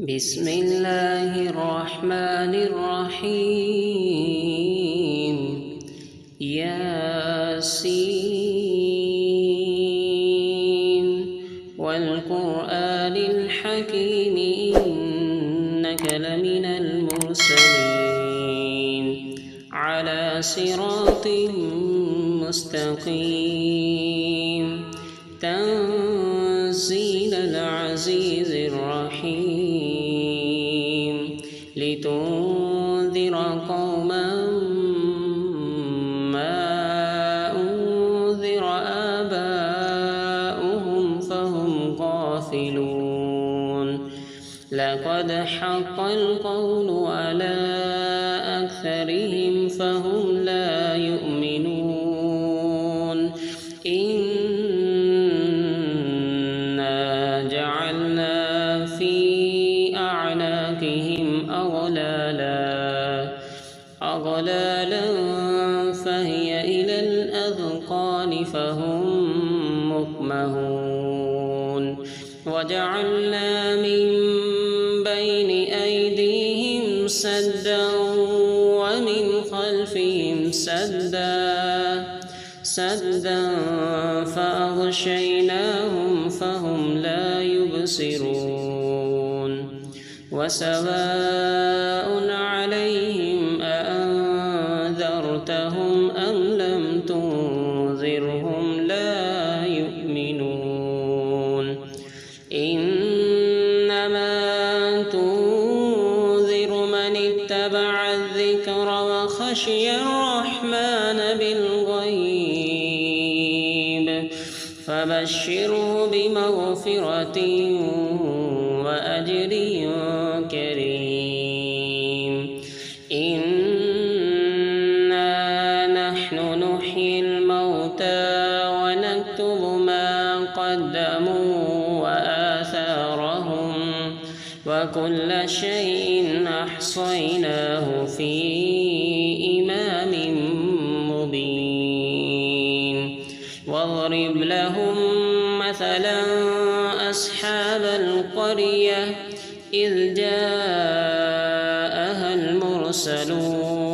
بسم الله الرحمن الرحيم. ياسين والقرآن الحكيم إنك لمن المرسلين على صراط مستقيم تنزيل العزيز الرحيم لتنذر قوما ما أنذر آباؤهم فهم غافلون لقد حق القول على أكثرهم فهم لا يؤمنون إنا جعلنا في أعناقهم أغلالا فهي إلى الأذقان فهم مقمحون وجعلنا من بين أيديهم سدا ومن خلفهم سدا فأغشيناهم فهم لا يبصرون وسواء عليهم أأنذرتهم أم لم تنذرهم لا يؤمنون إنما تنذر من اتبع الذكر وخشي الرحمن بالغيب فبشره بمغفرة وأجر كريم إنا نحن نحيي الموتى ونكتب ما قدموا وآثارهم وكل شيء أحصيناه في إمام مبين واضرب لهم مثلا أصحاب القرية إذ جاءها المرسلون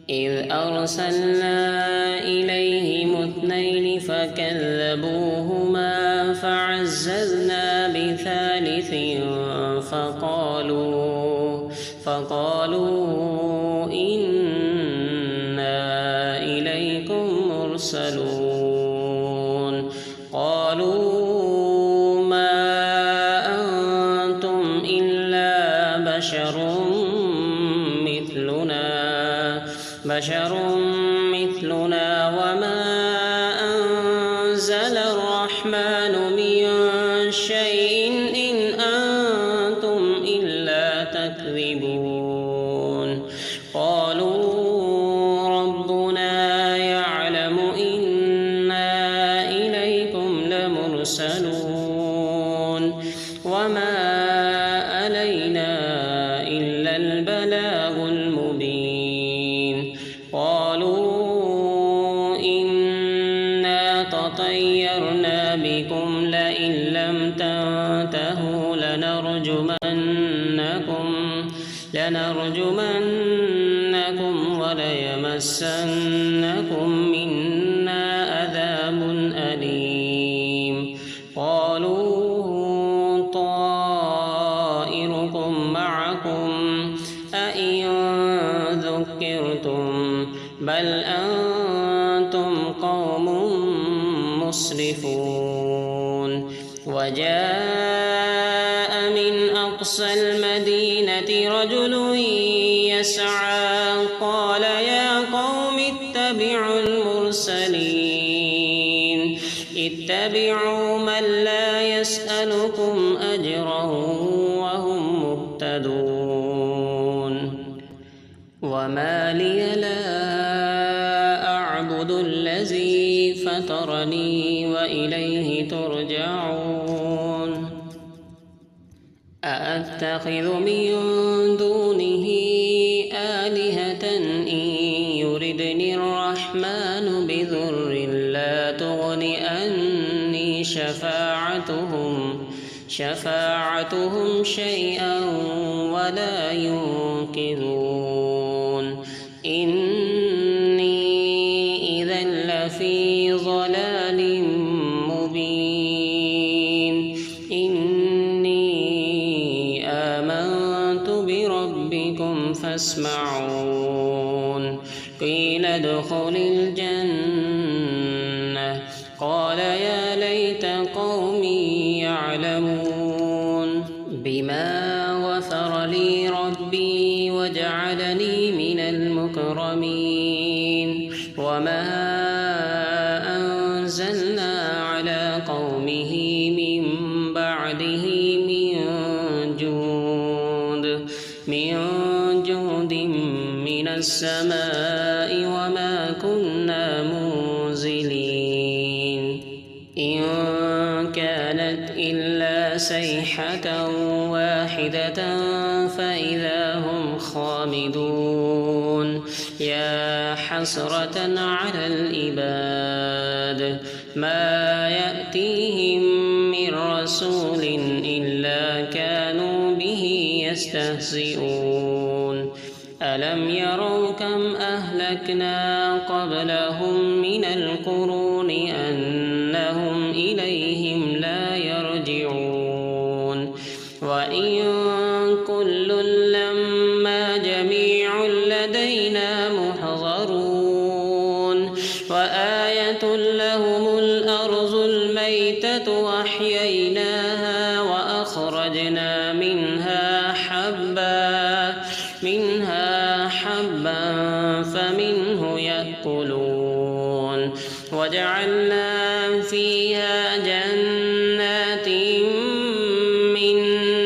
إذ أرسلنا إليهم اثنين فكذبوهما فعززنا بثالث فقالوا إنا إليكم مرسلون قالوا ما أنتم إلا بشر مثلنا وما أنزل الرحمن من شيء إن أنتم إلا تكذبون قالوا ربنا يعلم إنا إليكم لمرسلون وما علينا إلا البلاغ المبين قالوا إنا تطيرنا بكم لئن لم تنتهوا لنرجمنكم وليمسنكم منا عذاب أليم قالوا طائركم معكم أئن ذكرتم بل أنتم قوم مسرفون وجاء من أقصى المدينة رجل يسعى قال يا قوم اتبعوا المرسلين اتبعوا من لا يسألكم أجرا وهم مهتدون وما لي لا أعبد الذي فطرني وإليه ترجعون أأتخذ من دونه آلهة إن يردني الرحمن بضر لا تغن عني شفاعتهم شفاعتهم شيئا ولا ينقذون إني إذا لفي ضلال مبين إني آمنت بربكم فاسمعون قيل ادخل الجنة قال يا ليت قومي يعلمون بما غفر لي ربي وجعلني من المكرمين وما أنزلنا على قومه من بعده من جود من السماء وما كنا منزلين إن كانت إلا صيحة واحدة فإذا هم خامدون يا حسرة على العباد ما يأتيهم من رسول إلا كانوا به يستهزئون ألم يروا كم أهلكنا قبلهم من القرون أنهم إليهم لا يرجعون وإن كل لما جميع لدينا محضرون وآية لهم الأرض الميتة وأحييناها وأخرجنا منها حبا فمنه يأكلون وجعلنا فيها جنات من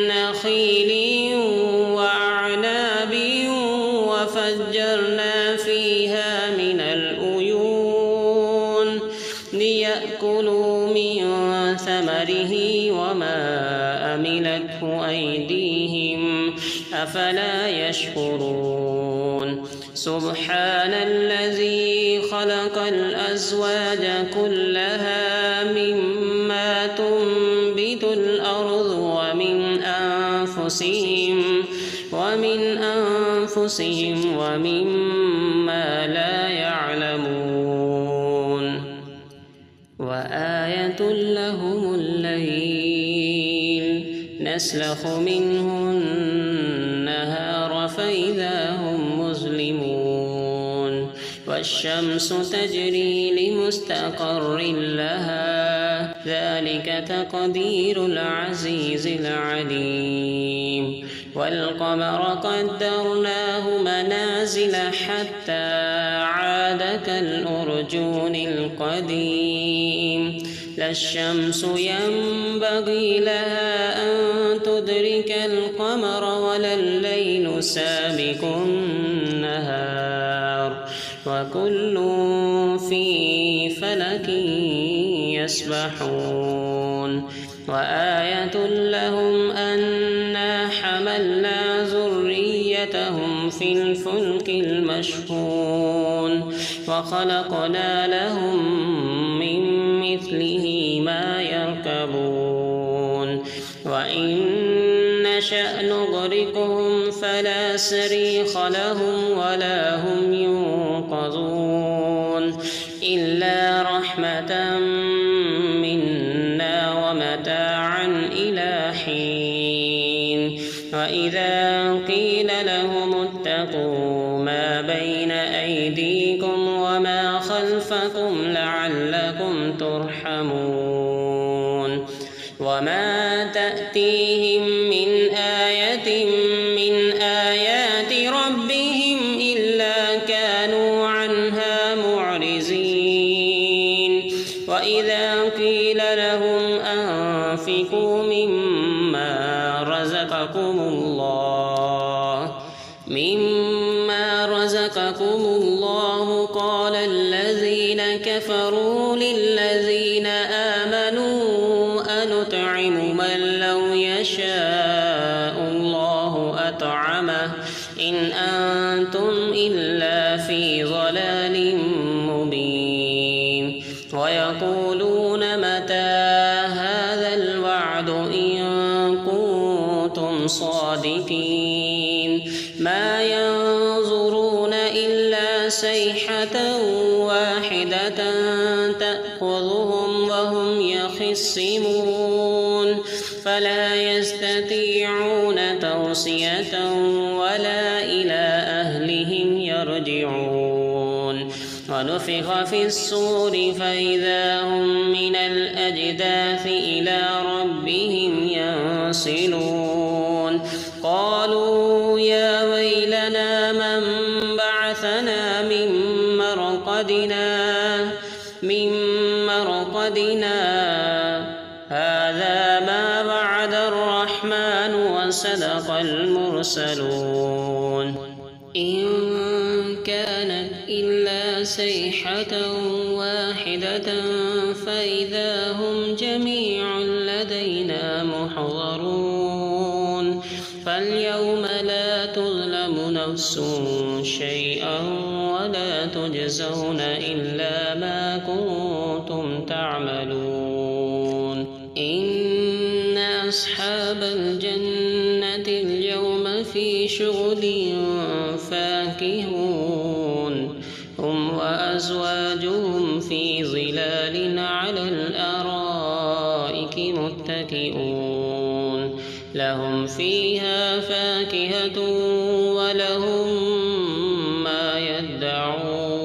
نخيل وأعناب وفجرنا فيها من العيون ليأكلوا من ثمره وما عملته أيديهم أفلا يشكرون سبحان الذي خلق الأزواج كلها مما تنبت الأرض ومن أنفسهم ومما لا يعلمون وآية لهم الليل نسلخ منه النهار فإذا هم مظلمون والشمس تجري لمستقر لها ذلك تقدير العزيز العليم والقمر قدرناه منازل حتى عاد كالأرجون القديم لا الشمس ينبغي لها أن تدرك القمر ولا الليل سابق النهار وكل في فلك يسبحون وآية لهم أنا حملنا ذريتهم في الفلك المشحون وخلقنا لهم من مثله ما يركبون وإن نشأ نغرقهم فلا صريخ لهم ولا هم ينقذون إلا رحمة منا ومتاعا إلى حين وإذا قيل لهم اتقوا ما بين أيديكم وما خلفكم لعلكم ترحمون وما تأتيهم من آية من آيات ربهم إلا كانوا عنها معرضين وإذا قيل لهم أنفقوا مما رزقكم الله قال الذين كفروا للذين آمنوا أنطعم من لو يشاء الله أطعمه إن أنتم إلا في ضلال مبين ويقولون متى هذا الوعد إن كنتم صادقين ما ينظرون إلا صيحة واحدة تأخذهم وهم يخصمون فلا يستطيعون توصية ولا إلى أهلهم يرجعون ونفخ في الصور فإذا هم من الأجداث إلى ربهم ينسلون قالوا يا ويلنا من بعثنا من مرقدنا هذا ما وعد الرحمن وصدق المرسلون إن كانت إلا صيحة واحدة فإذا هم جميع لدينا محضرون فاليوم لا تظلم نفس شيئا ولا تجزون إلا ما كنتم تعملون إن أصحاب الجنة اليوم في شغل فاكهون هم وأزواجهم في ظلال على الأرائك متكئون لهم فيها فاكهة ولهم ما يدعون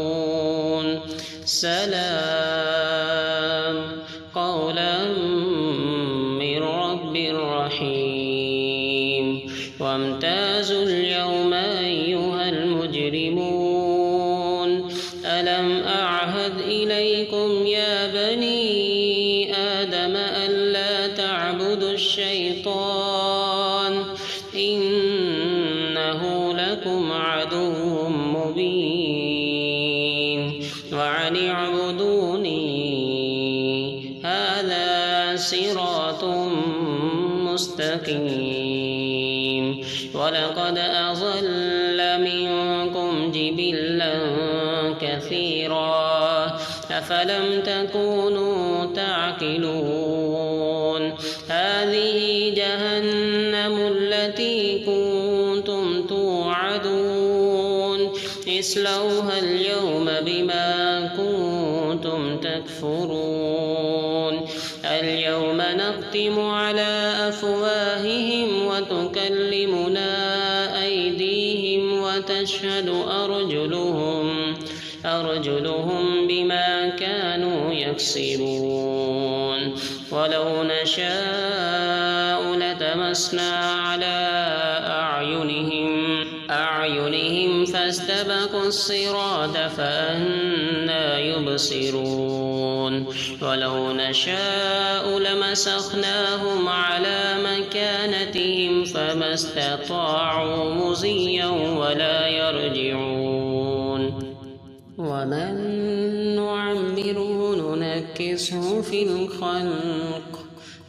سلام قولا من رب رحيم وامتازوا اليوم أيها المجرمون ألم أعهد إليكم يا بني آدم ألا تعبدوا الشيطان إنه لكم عدو مبين وأن اعبدوني هذا صراط مستقيم ولقد أضل منكم جبلا كثيرا أفلم تكونوا تعقلون هذه جهنم التي كنتم توعدون اصلوها اليوم بما كنتم تكفرون اليوم نختم على أفواههم وتكلمنا أيديهم وتشهد أرجلهم بما كانوا يكسبون ولو نشاء لتمسنا على أعينهم فاستبقوا الصراط فأنى يبصرون ولو نشاء لمسخناهم على مكانتهم فما استطاعوا مضيا ولا يرجعون ومن نعمره ننكسه في الخلق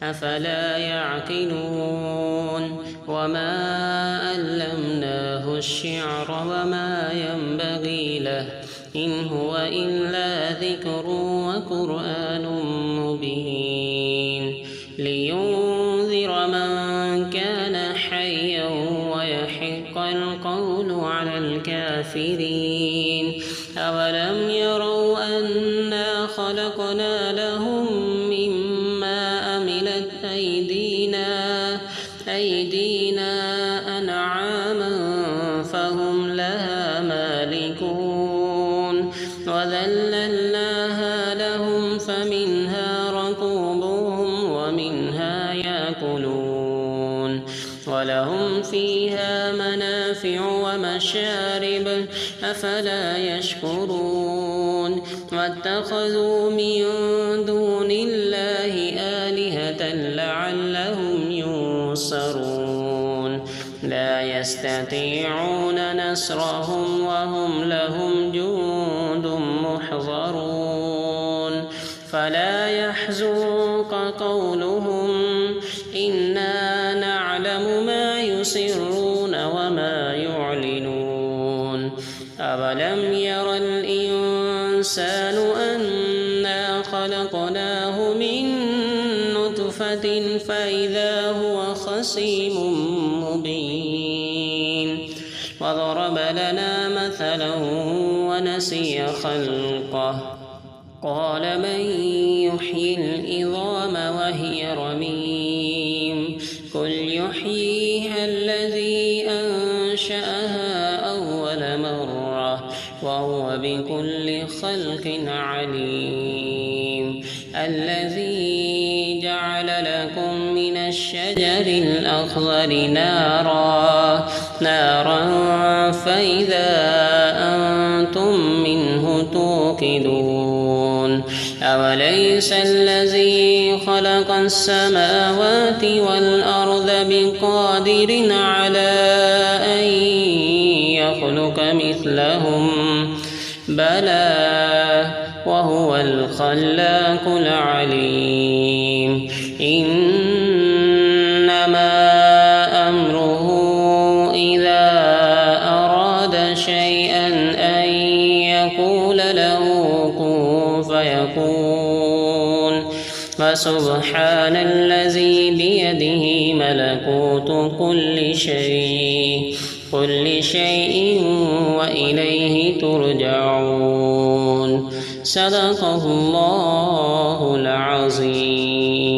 أفلا يعقلون وما علمناه الشعر وما ينبغي له إن هو إلا ذكر وقرآن مبين لينذر من كان حيا ويحق القول على الكافرين أولم يروا أنا خلقنا لهم مما عملت أيدينا أنعاما فهم لها مالكون وذللناها لهم فمنها ركوبهم ومنها يأكلون ولهم فيها منافع ومشارب أفلا يشكرون واتخذوا من دون الله آلهة لعلهم ينصرون لا يستطيعون نصرهم وهم لهم جند محضرون فلا يحزنك قولهم إنا نعلم ما يسرون وما يعلنون أولم ير الإنسان أنا خلقناه من نطفة فإذا هو خصيم مبين وضرب لنا مثلا ونسي خلقه قال من يحيي العظام وهي رميم قل يحييها الذي أنشأها أول مرة وهو بكل خلق عليم الذي جعل لكم من الشجر الأخضر نارا فإذا أنتم منه توقدون أوليس الذي خلق السماوات والأرض بقادر على أن يخلق مثلهم بلى وهو الخلاق العليم إنما أمره إذا أراد شيئا أن يقول له كن فيكون فسبحان الذي بيده ملكوت كل شيء وإليه ترجعون صدق الله العظيم.